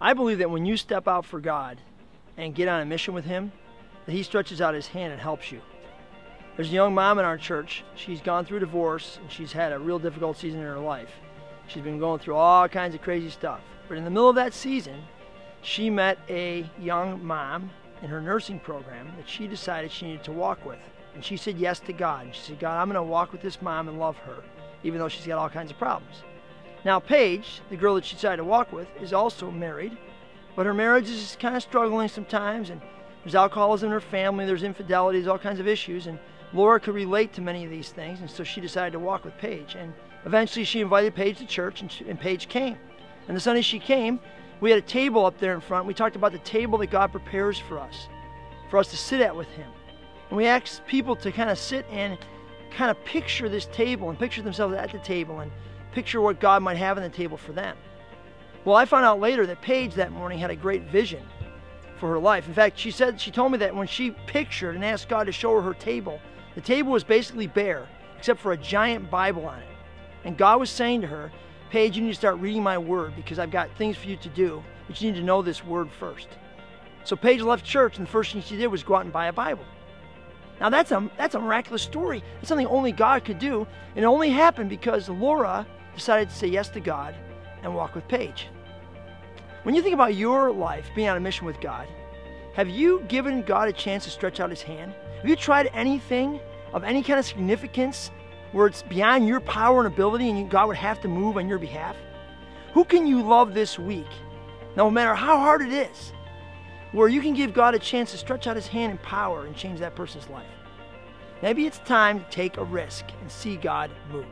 I believe that when you step out for God and get on a mission with Him, that He stretches out His hand and helps you. There's a young mom in our church. She's gone through divorce, and she's had a real difficult season in her life. She's been going through all kinds of crazy stuff. But in the middle of that season, she met a young mom in her nursing program that she decided she needed to walk with. And she said yes to God. And she said, God, I'm going to walk with this mom and love her, even though she's got all kinds of problems. Now, Paige, the girl that she decided to walk with, is also married, but her marriage is kind of struggling sometimes, and there's alcoholism in her family, there's infidelity, there's all kinds of issues, and Laura could relate to many of these things, and so she decided to walk with Paige. And eventually she invited Paige to church, and Paige came. And the Sunday she came, we had a table up there in front. We talked about the table that God prepares for us to sit at with Him. And we asked people to kind of sit and kind of picture this table and picture themselves at the table and picture what God might have on the table for them. Well, I found out later that Paige that morning had a great vision for her life. In fact, she told me that when she pictured and asked God to show her her table, the table was basically bare except for a giant Bible on it. And God was saying to her, Paige, you need to start reading my word because I've got things for you to do, but you need to know this word first. So Paige left church, and the first thing she did was go out and buy a Bible. Now that's a miraculous story. That's something only God could do, and it only happened because Laura decided to say yes to God and walk with Paige. When you think about your life being on a mission with God, have you given God a chance to stretch out His hand? Have you tried anything of any kind of significance where it's beyond your power and ability and God would have to move on your behalf? Who can you love this week, no matter how hard it is, where you can give God a chance to stretch out His hand in power and change that person's life? Maybe it's time to take a risk and see God move.